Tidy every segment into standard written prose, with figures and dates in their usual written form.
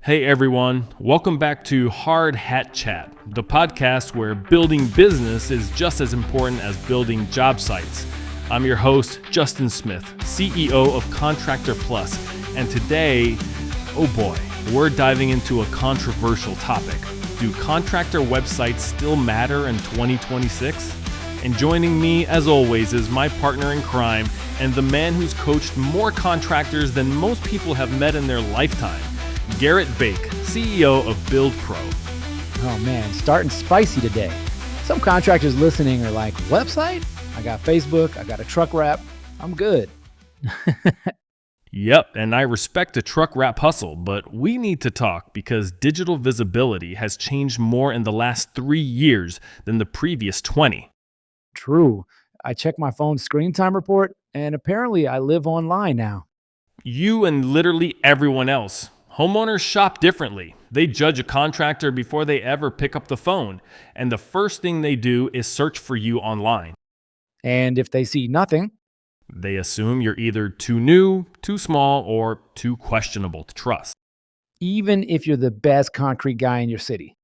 Hey everyone, welcome back to Hard Hat Chat, the podcast where building business is just as important as building job sites. I'm your host, Justin Smith, CEO of Contractor Plus, and today, oh boy, we're diving into a controversial topic. Do contractor websites still matter in 2026? And joining me, as always, is my partner in crime and the man who's coached more contractors than most people have met in their lifetime. Gerritt, CEO of Build Pro. Oh man, starting spicy today. Some contractors listening are like, website? I got Facebook, I got a truck wrap, I'm good. Yep, and I respect the truck wrap hustle, but we need to talk because digital visibility has changed more in the last 3 years than the previous 20. True. I check my phone's screen time report, and apparently I live online now. You and literally everyone else. Homeowners shop differently. They judge a contractor before they ever pick up the phone, and the first thing they do is search for you online. And if they see nothing, They assume you're either too new, too small, or too questionable to trust. even if you're the best concrete guy in your city.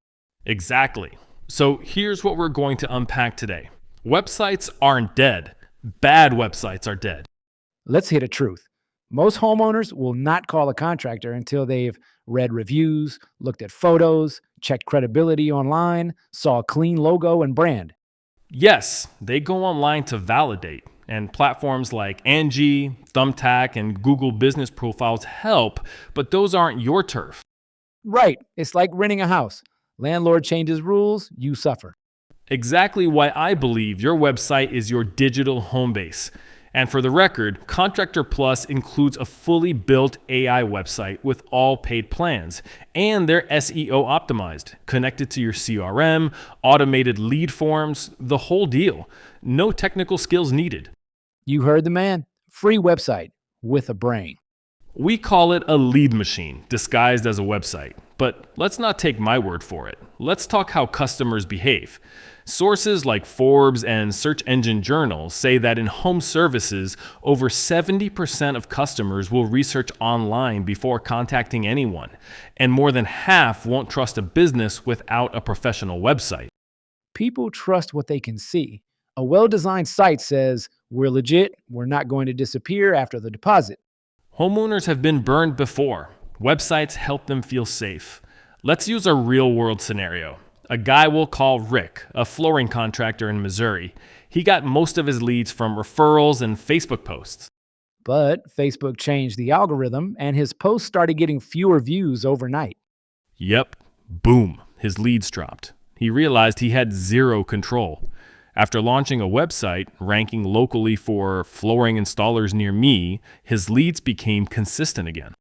Exactly. So here's what we're going to unpack today. Websites aren't dead. Bad websites are dead. Let's hit a truth. Most homeowners will not call a contractor until they've read reviews, looked at photos, checked credibility online, saw a clean logo and brand. Yes, they go online to validate, and platforms like Angie, Thumbtack, and Google Business Profiles help, but those aren't your turf. Right. It's like renting a house. Landlord changes rules, you suffer. Exactly why I believe your website is your digital home base. And for the record, Contractor Plus includes a fully built AI website with all paid plans, and they're SEO optimized, connected to your CRM, automated lead forms, the whole deal. No technical skills needed. You heard the man. Free website with a brain. We call it a lead machine disguised as a website. But let's not take my word for it. Let's talk how customers behave. Sources like Forbes and Search Engine Journal say that in home services, over 70% of customers will research online before contacting anyone, and more than half won't trust a business without a professional website. People trust what they can see. A well-designed site says, we're legit, we're not going to disappear after the deposit. Homeowners have been burned before. Websites help them feel safe. Let's use a real-world scenario. A guy we'll call Rick, a flooring contractor in Missouri. He got most of his leads from referrals and Facebook posts. But Facebook changed the algorithm and his posts started getting fewer views overnight. Yep, boom, his leads dropped. He realized he had zero control. After launching a website ranking locally for flooring installers near me, his leads became consistent again.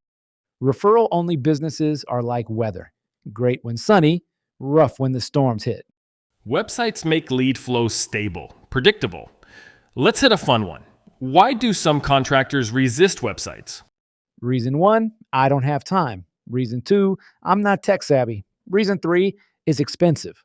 Referral-only businesses are like weather. Great when sunny, rough when the storms hit. Websites make lead flow stable, predictable. Let's hit a fun one. Why do some contractors resist websites? Reason 1, I don't have time. Reason 2, I'm not tech savvy. Reason 3, is expensive.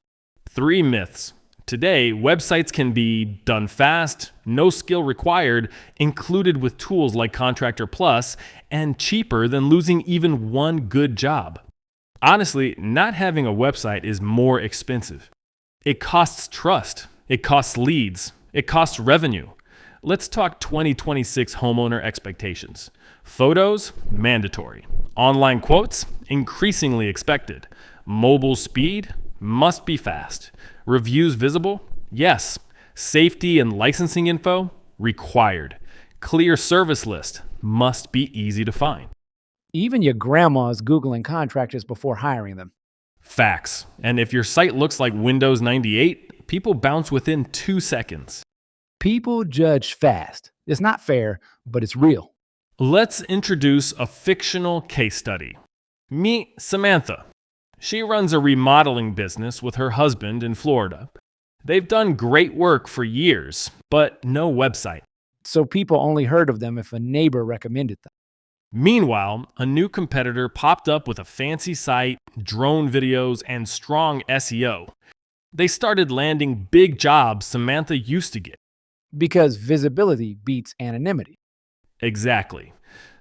3 myths. Today, websites can be done fast, no skill required, included with tools like Contractor Plus, and cheaper than losing even one good job. Honestly, not having a website is more expensive. It costs trust, it costs leads, it costs revenue. Let's talk 2026 homeowner expectations. Photos, mandatory. Online quotes, increasingly expected. Mobile speed, must be fast. Reviews visible? Yes. Safety and licensing info? Required. Clear service list? Must be easy to find. Even your grandma's Googling contractors before hiring them. Facts. And if your site looks like Windows 98, people bounce within 2 seconds. People judge fast. It's not fair, but it's real. Let's introduce a fictional case study. Meet Samantha. She runs a remodeling business with her husband in Florida. They've done great work for years, but no website. So people only heard of them if a neighbor recommended them. Meanwhile, a new competitor popped up with a fancy site, drone videos, and strong SEO. They started landing big jobs Samantha used to get. Because visibility beats anonymity. Exactly.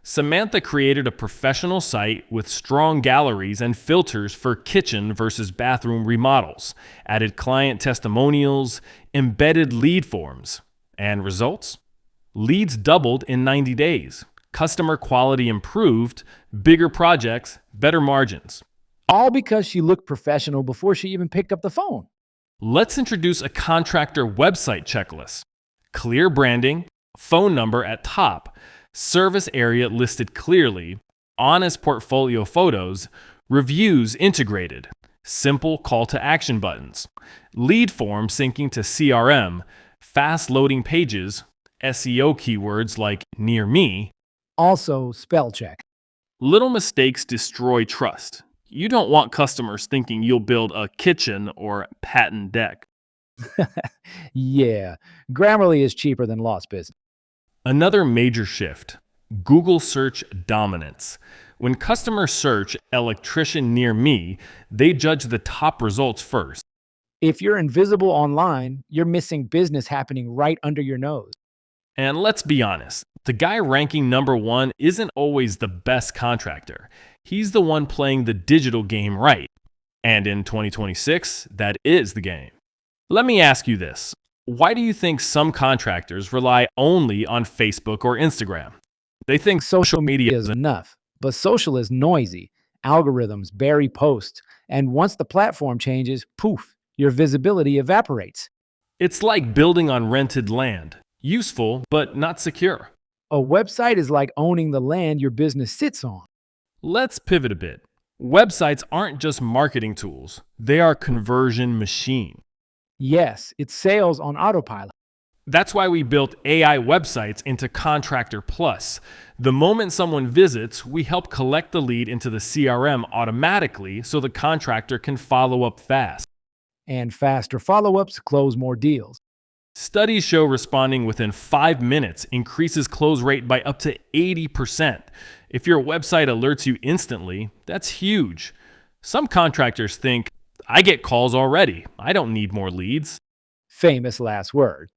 Samantha created a professional site with strong galleries and filters for kitchen versus bathroom remodels, added client testimonials, embedded lead forms. And results? Leads doubled in 90 days. Customer quality improved, bigger projects, better margins. All because she looked professional before she even picked up the phone. Let's introduce a contractor website checklist. Clear branding, phone number at top, service area listed clearly, honest portfolio photos, reviews integrated, simple call to action buttons, lead form syncing to CRM, fast loading pages, SEO keywords like near me. Also, spell check. Little mistakes destroy trust. You don't want customers thinking you'll build a kitchen or patent deck. Yeah, Grammarly is cheaper than lost business. Another major shift: Google search dominance. When customers search electrician near me, they judge the top results first. If you're invisible online, you're missing business happening right under your nose. And let's be honest, the guy ranking number one isn't always the best contractor. He's the one playing the digital game right. And in 2026, that is the game. Let me ask you this. Why do you think some contractors rely only on Facebook or Instagram? They think Social media is enough, but social is noisy. Algorithms bury posts, and once the platform changes, poof, your visibility evaporates. it's like building on rented land. Useful, but not secure. A website is like owning the land your business sits on. Let's pivot a bit. Websites aren't just marketing tools, they are conversion machine. Yes, it's sales on autopilot. That's why we built AI websites into Contractor Plus. The moment someone visits, we help collect the lead into the CRM automatically so the contractor can follow up fast. And faster follow ups close more deals. Studies show responding within 5 minutes increases close rate by up to 80%. If your website alerts you instantly, that's huge. Some contractors think, I get calls already. I don't need more leads. Famous last word.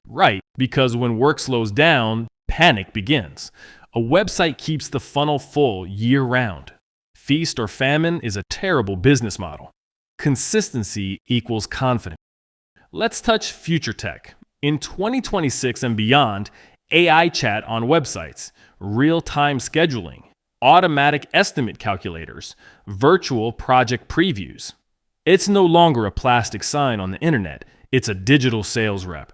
Right, because when work slows down, panic begins. A website keeps the funnel full year round. Feast or famine is a terrible business model. Consistency equals confidence. Let's touch future tech. In 2026 and beyond, AI chat on websites, real-time scheduling, automatic estimate calculators, virtual project previews. It's no longer a plastic sign on the internet, it's a digital sales rep.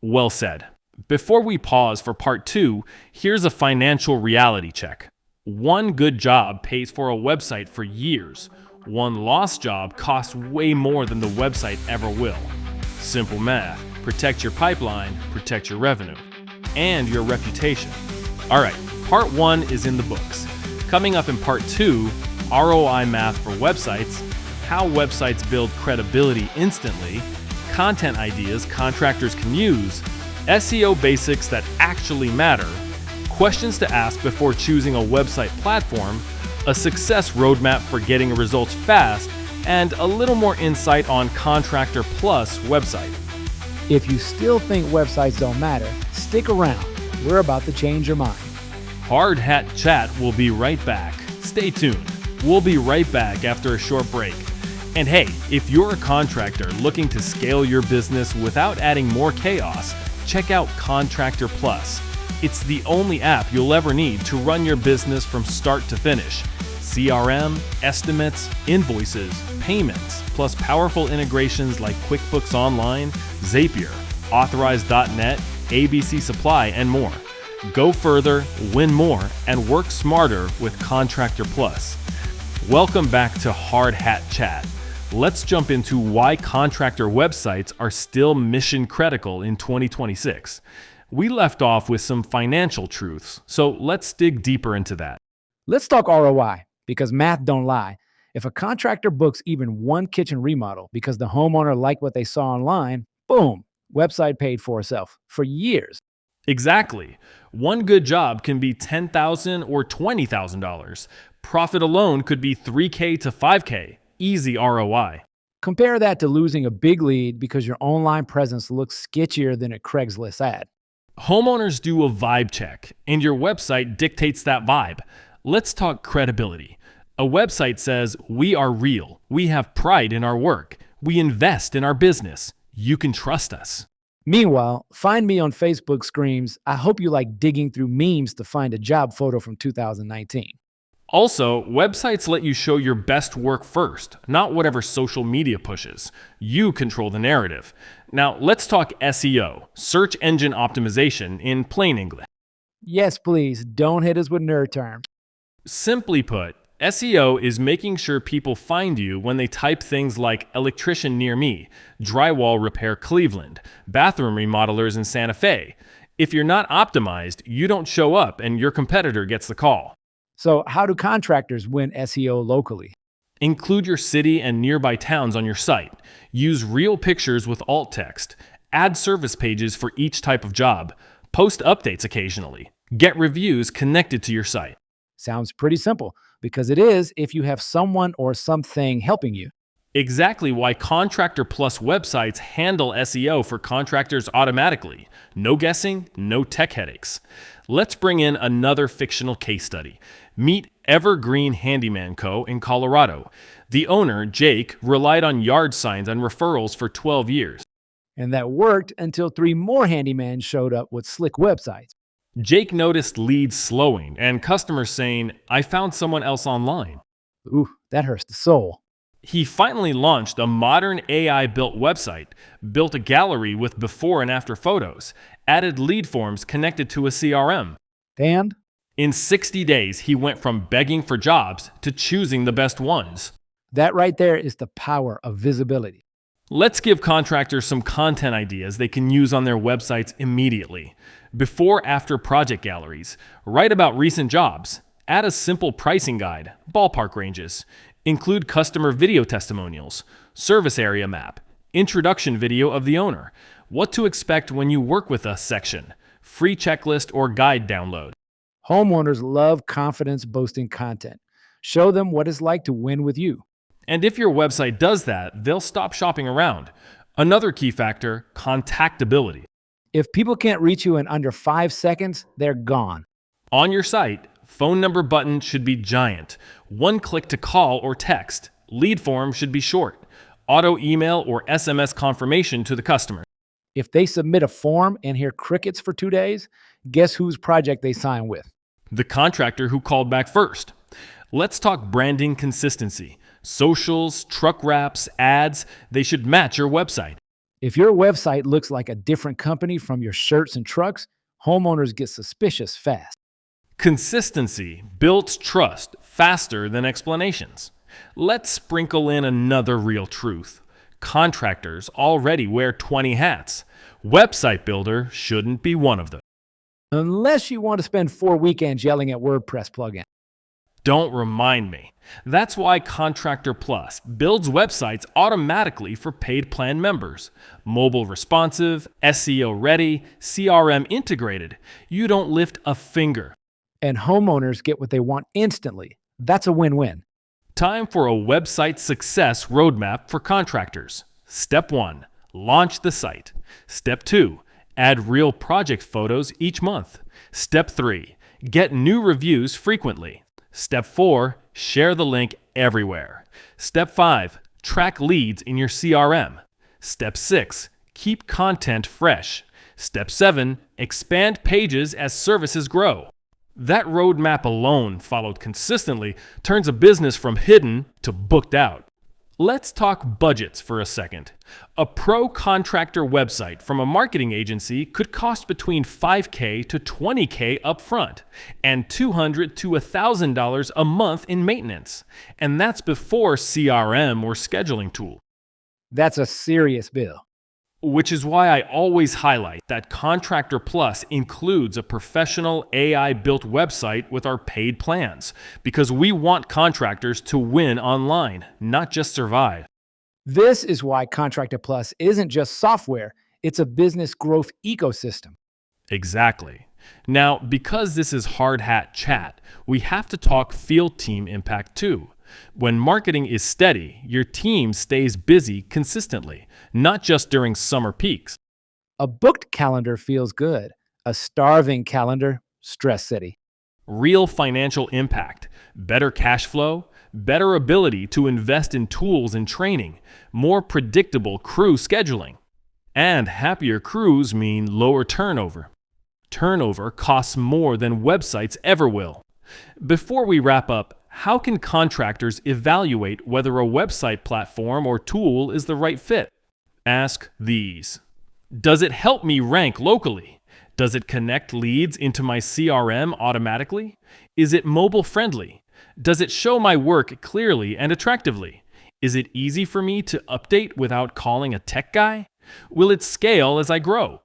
Well said. Before we pause for part 2, here's a financial reality check. One good job pays for a website for years. One lost job costs way more than the website ever will. Simple math. Protect your pipeline, protect your revenue, and your reputation. All right, part 1 is in the books. Coming up in part 2, ROI math for websites, how websites build credibility instantly, content ideas contractors can use, SEO basics that actually matter, questions to ask before choosing a website platform, a success roadmap for getting results fast, and a little more insight on Contractor Plus website. If you still think websites don't matter, stick around. We're about to change your mind. Hard Hat Chat will be right back. Stay tuned. We'll be right back after a short break. And hey, if you're a contractor looking to scale your business without adding more chaos, check out Contractor Plus. It's the only app you'll ever need to run your business from start to finish. CRM, estimates, invoices, payments, plus powerful integrations like QuickBooks Online, Zapier, Authorize.net, ABC Supply, and more. Go further, win more, and work smarter with Contractor Plus. Welcome back to Hard Hat Chat. Let's jump into why contractor websites are still mission critical in 2026. We left off with some financial truths, so let's dig deeper into that. Let's talk ROI, because math don't lie. If a contractor books even one kitchen remodel because the homeowner liked what they saw online, boom, website paid for itself for years. Exactly. One good job can be $10,000 or $20,000. Profit alone could be $3K to $5K. Easy ROI. Compare that to losing a big lead because your online presence looks sketchier than a Craigslist ad. Homeowners do a vibe check, and your website dictates that vibe. Let's talk credibility. A website says, "We are real. We have pride in our work. We invest in our business. You can trust us." Meanwhile, Find Me on Facebook screams, "I hope you like digging through memes to find a job photo from 2019. Also, websites let you show your best work first, not whatever social media pushes. You control the narrative. Now, let's talk SEO, search engine optimization in plain English. Yes, please, don't hit us with nerd terms. Simply put, SEO is making sure people find you when they type things like electrician near me, drywall repair Cleveland, bathroom remodelers in Santa Fe. If you're not optimized, you don't show up and your competitor gets the call. So, how do contractors win SEO locally? Include your city and nearby towns on your site. Use real pictures with alt text. Add service pages for each type of job. Post updates occasionally. Get reviews connected to your site. Sounds pretty simple, because it is if you have someone or something helping you. Exactly why Contractor Plus websites handle SEO for contractors automatically. No guessing, no tech headaches. Let's bring in another fictional case study. Meet Evergreen Handyman Co. in Colorado. The owner, Jake, relied on yard signs and referrals for 12 years. And that worked until 3 more handymen showed up with slick websites. Jake noticed leads slowing and customers saying, "I found someone else online." Ooh, that hurts the soul. He finally launched a modern AI-built website, built a gallery with before and after photos, added lead forms connected to a CRM. And In 60 days, he went from begging for jobs to choosing the best ones. that right there is the power of visibility. Let's give contractors some content ideas they can use on their websites immediately. Before-after project galleries. Write about recent jobs. Add a simple pricing guide, ballpark ranges. Include customer video testimonials, service area map, introduction video of the owner, what to expect when you work with us section, free checklist or guide download. Homeowners love confidence boasting content. Show them what it's like to win with you. And if your website does that, they'll stop shopping around. Another key factor, contactability. If people can't reach you in under 5 seconds, they're gone. On your site, phone number button should be giant. One click to call or text. Lead form should be short. Auto email or SMS confirmation to the customer. If they submit a form and hear crickets for 2 days, guess whose project they sign with? The contractor who called back first. Let's talk branding consistency. Socials, truck wraps, ads, they should match your website. If your website looks like a different company from your shirts and trucks, homeowners get suspicious fast. Consistency builds trust faster than explanations. Let's sprinkle in another real truth. Contractors already wear 20 hats. Website builder shouldn't be one of them. Unless you want to spend 4 weekends yelling at WordPress plugins. Don't remind me. That's why Contractor Plus builds websites automatically for paid plan members. Mobile responsive, SEO ready, CRM integrated. You don't lift a finger. And homeowners get what they want instantly. That's a win-win. Time for a website success roadmap for contractors. Step 1, launch the site. Step 2, add real project photos each month. Step 3, get new reviews frequently. Step 4, share the link everywhere. Step 5, track leads in your CRM. Step 6, keep content fresh. Step 7, expand pages as services grow. That roadmap alone, followed consistently, turns a business from hidden to booked out. Let's talk budgets for a second. A pro contractor website from a marketing agency could cost between $5K to $20K upfront and $200 to $1,000 a month in maintenance. And that's before CRM or scheduling tool. That's a serious bill. Which is why I always highlight that Contractor Plus includes a professional AI-built website with our paid plans, because we want contractors to win online, not just survive. This is why Contractor Plus isn't just software, it's a business growth ecosystem. Exactly. Now, because this is hard hat chat, we have to talk field team impact too. When marketing is steady, your team stays busy consistently, not just during summer peaks. A booked calendar feels good. A starving calendar, stress city. Real financial impact, better cash flow, better ability to invest in tools and training, more predictable crew scheduling. And happier crews mean lower turnover. Turnover costs more than websites ever will. Before we wrap up, how can contractors evaluate whether a website platform or tool is the right fit? Ask these. Does it help me rank locally? Does it connect leads into my CRM automatically? Is it mobile friendly? Does it show my work clearly and attractively? Is it easy for me to update without calling a tech guy? Will it scale as I grow?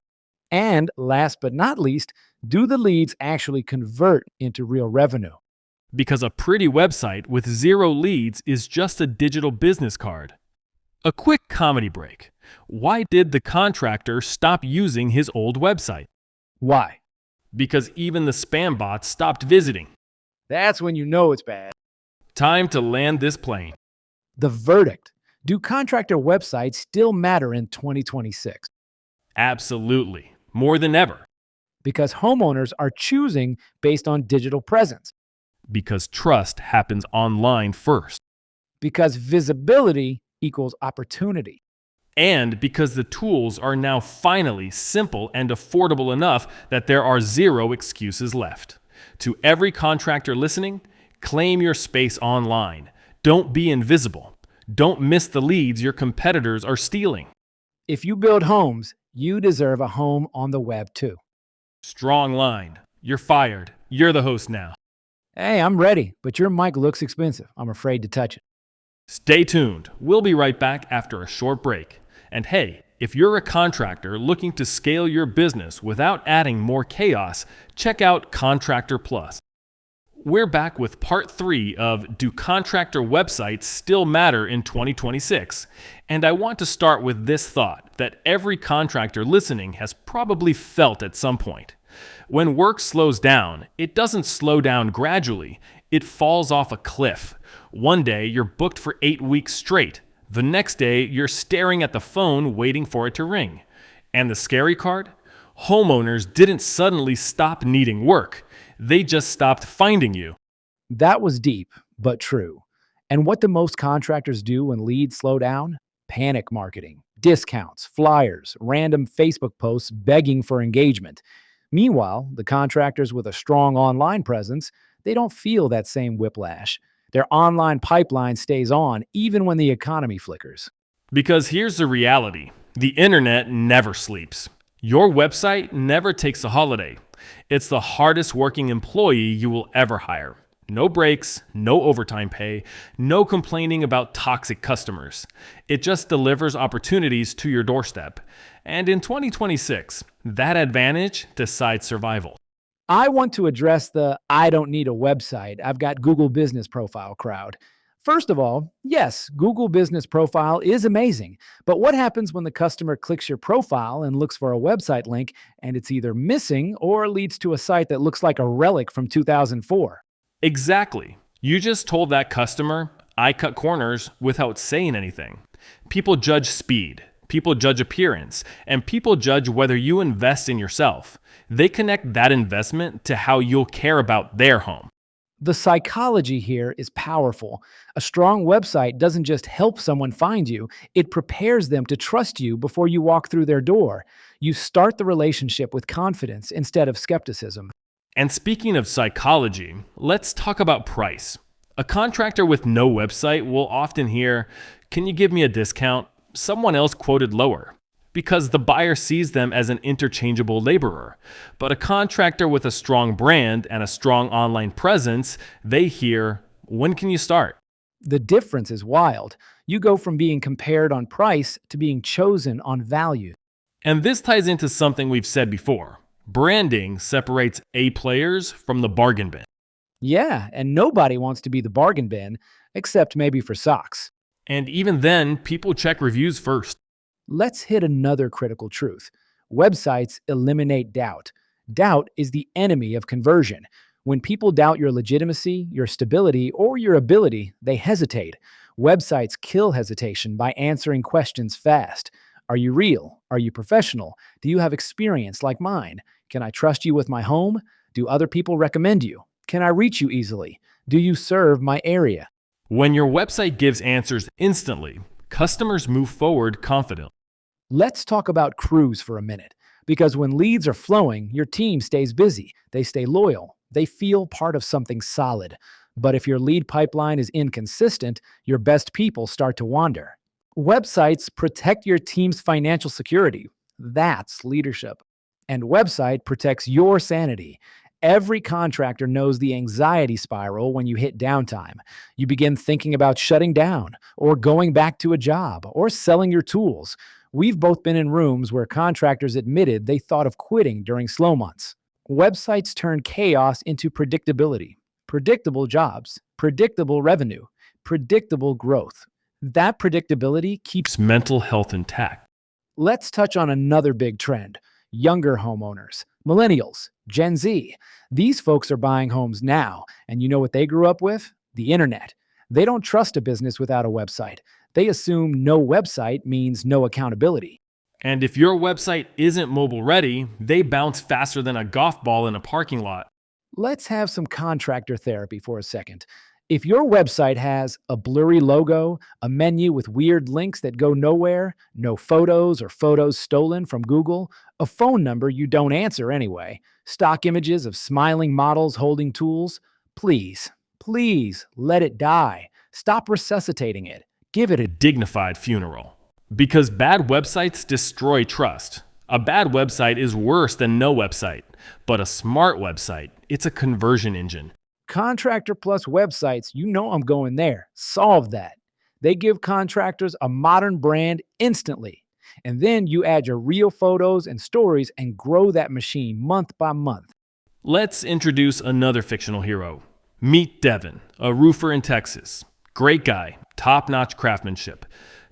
And last but not least, do the leads actually convert into real revenue? Because a pretty website with zero leads is just a digital business card. A quick comedy break. Why did the contractor stop using his old website? Why? Because even the spam bots stopped visiting. That's when you know it's bad. Time to land this plane. The verdict. Do contractor websites still matter in 2026? Absolutely. More than ever. Because homeowners are choosing based on digital presence. Because trust happens online first. Because visibility equals opportunity. And because the tools are now finally simple and affordable enough that there are zero excuses left. To every contractor listening, claim your space online. Don't be invisible. Don't miss the leads your competitors are stealing. If you build homes, you deserve a home on the web too. Strong line. You're fired. You're the host now. Hey, I'm ready, but your mic looks expensive. I'm afraid to touch it. Stay tuned. We'll be right back after a short break. And hey, if you're a contractor looking to scale your business without adding more chaos, check out Contractor Plus. We're back with part 3 of Do Contractor Websites Still Matter in 2026? And I want to start with this thought that every contractor listening has probably felt at some point. When work slows down, it doesn't slow down gradually, it falls off a cliff. One day you're booked for 8 weeks straight. The next day you're staring at the phone waiting for it to ring. And the scary part? Homeowners didn't suddenly stop needing work. They just stopped finding you. That was deep, but true. And what do most contractors do when leads slow down? Panic marketing, discounts, flyers, random Facebook posts begging for engagement. Meanwhile, the contractors with a strong online presence, they don't feel that same whiplash. Their online pipeline stays on even when the economy flickers. Because here's the reality. The internet never sleeps. Your website never takes a holiday. It's the hardest working employee you will ever hire. No breaks, no overtime pay, no complaining about toxic customers. It just delivers opportunities to your doorstep. And in 2026, that advantage decides survival. I want to address the I don't need a website, I've got Google Business Profile crowd. First of all, yes, Google Business Profile is amazing, but what happens when the customer clicks your profile and looks for a website link and it's either missing or leads to a site that looks like a relic from 2004? Exactly. You just told that customer, I cut corners without saying anything. People judge speed, people judge appearance, and people judge whether you invest in yourself. They connect that investment to how you'll care about their home. The psychology here is powerful. A strong website doesn't just help someone find you, it prepares them to trust you before you walk through their door. You start the relationship with confidence instead of skepticism. And speaking of psychology, let's talk about price. A contractor with no website will often hear, "Can you give me a discount?" Someone else quoted lower, because the buyer sees them as an interchangeable laborer. But a contractor with a strong brand and a strong online presence, they hear, "When can you start?" The difference is wild. You go from being compared on price to being chosen on value. And this ties into something we've said before. Branding separates A players from the bargain bin. Yeah, and nobody wants to be the bargain bin, except maybe for socks. And even then, people check reviews first. Let's hit another critical truth. Websites eliminate doubt. Doubt is the enemy of conversion. When people doubt your legitimacy, your stability, or your ability, they hesitate. Websites kill hesitation by answering questions fast. Are you real? Are you professional? Do you have experience like mine? Can I trust you with my home? Do other people recommend you? Can I reach you easily? Do you serve my area? When your website gives answers instantly, customers move forward confidently. Let's talk about crews for a minute, because when leads are flowing, your team stays busy, they stay loyal, they feel part of something solid. But if your lead pipeline is inconsistent, your best people start to wander. Websites protect your team's financial security. That's leadership. And website protects your sanity. Every contractor knows the anxiety spiral when you hit downtime. You begin thinking about shutting down, or going back to a job, or selling your tools. We've both been in rooms where contractors admitted they thought of quitting during slow months. Websites turn chaos into predictability. Predictable jobs, predictable revenue, predictable growth. That predictability keeps. Keeps mental health intact. Let's touch on another big trend: younger homeowners, millennials, Gen Z. These folks are buying homes now, and you know what they grew up with? The internet. They don't trust a business without a website. They assume no website means no accountability. And if your website isn't mobile ready, they bounce faster than a golf ball in a parking lot. Let's have some contractor therapy for a second. If your website has a blurry logo, a menu with weird links that go nowhere, no photos or photos stolen from Google, a phone number you don't answer anyway, stock images of smiling models holding tools, please, please let it die. Stop resuscitating it. Give it a. Dignified funeral. Because bad websites destroy trust. A bad website is worse than no website. But a smart website, it's a conversion engine. Contractor Plus websites, you know I'm going there. Solve that. They give contractors a modern brand instantly. And then you add your real photos and stories and grow that machine month by month. Let's introduce another fictional hero. Meet Devin, a roofer in Texas. Great guy, top-notch craftsmanship.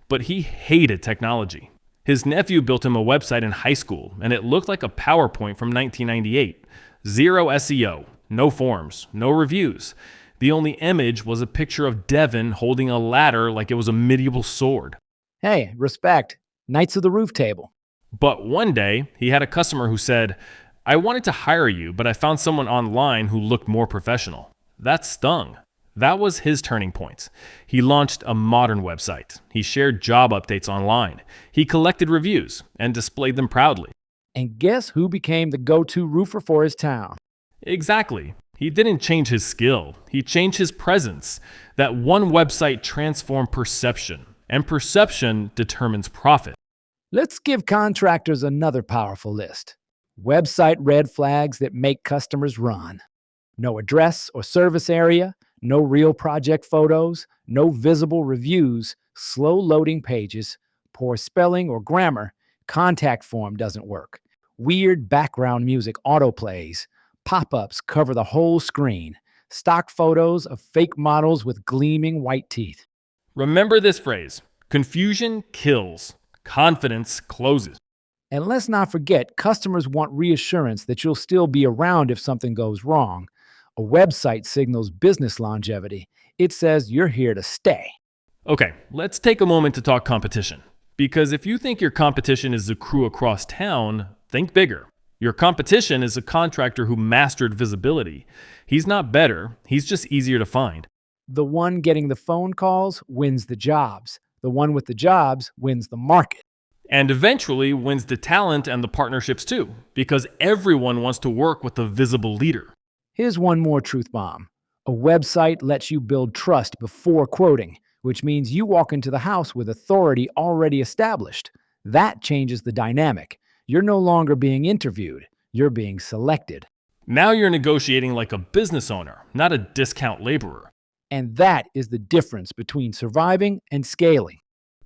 But he hated technology. His nephew built him a website in high school, and it looked like a PowerPoint from 1998. Zero SEO, no forms, no reviews. The only image was a picture of Devin holding a ladder like it was a medieval sword. Hey, respect. Knights of the Roof Table. But one day, he had a customer who said, "I wanted to hire you, but I found someone online who looked more professional." That stung. That was his turning point. He launched a modern website. He shared job updates online. He collected reviews and displayed them proudly. And guess who became the go-to roofer for his town? Exactly. He didn't change his skill. He changed his presence. That one website transformed perception, and perception determines profit. Let's give contractors another powerful list. Website red flags that make customers run. No address or service area, no real project photos, no visible reviews, slow loading pages, poor spelling or grammar, contact form doesn't work. Weird background music autoplays, pop-ups cover the whole screen, stock photos of fake models with gleaming white teeth. Remember this phrase: confusion kills, confidence closes. And let's not forget, customers want reassurance that you'll still be around if something goes wrong. A website signals business longevity. It says you're here to stay. Okay, let's take a moment to talk competition. Because if you think your competition is the crew across town, think bigger. Your competition is a contractor who mastered visibility. He's not better, he's just easier to find. The one getting the phone calls wins the jobs. The one with the jobs wins the market. And eventually wins the talent and the partnerships too, because everyone wants to work with a visible leader. Here's one more truth bomb. A website lets you build trust before quoting, which means you walk into the house with authority already established. That changes the dynamic. You're no longer being interviewed. You're being selected. Now you're negotiating like a business owner, not a discount laborer. And that is the difference between surviving and scaling.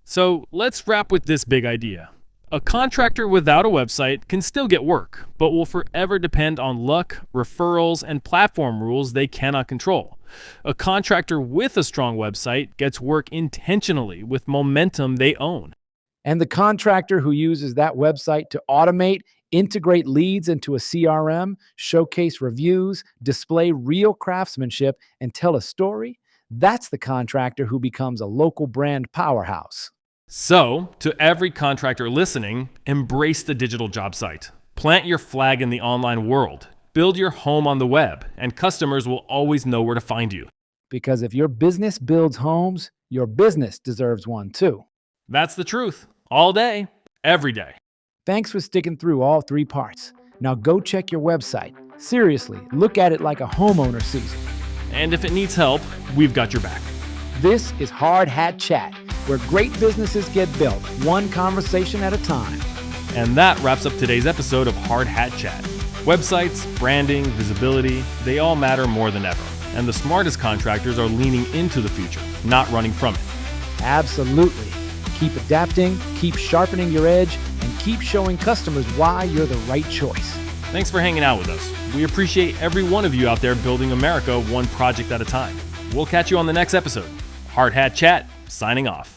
So let's wrap with this big idea. A contractor without a website can still get work, but will forever depend on luck, referrals, and platform rules they cannot control. A contractor with a strong website gets work intentionally with momentum they own. And the contractor who uses that website to automate, integrate leads into a CRM, showcase reviews, display real craftsmanship, and tell a story, that's the contractor who becomes a local brand powerhouse. So, to every contractor listening, embrace the digital job site. Plant your flag in the online world. Build your home on the web, and customers will always know where to find you. Because if your business builds homes, your business deserves one too. That's the truth. All day, every day. Thanks for sticking through all 3 parts. Now go check your website. Seriously, look at it like a homeowner sees it. And if it needs help, we've got your back. This is Hard Hat Chat, where great businesses get built, one conversation at a time. And that wraps up today's episode of Hard Hat Chat. Websites, branding, visibility, they all matter more than ever. And the smartest contractors are leaning into the future, not running from it. Absolutely. Keep adapting, keep sharpening your edge, and keep showing customers why you're the right choice. Thanks for hanging out with us. We appreciate every one of you out there building America one project at a time. We'll catch you on the next episode. Hard Hat Chat, signing off.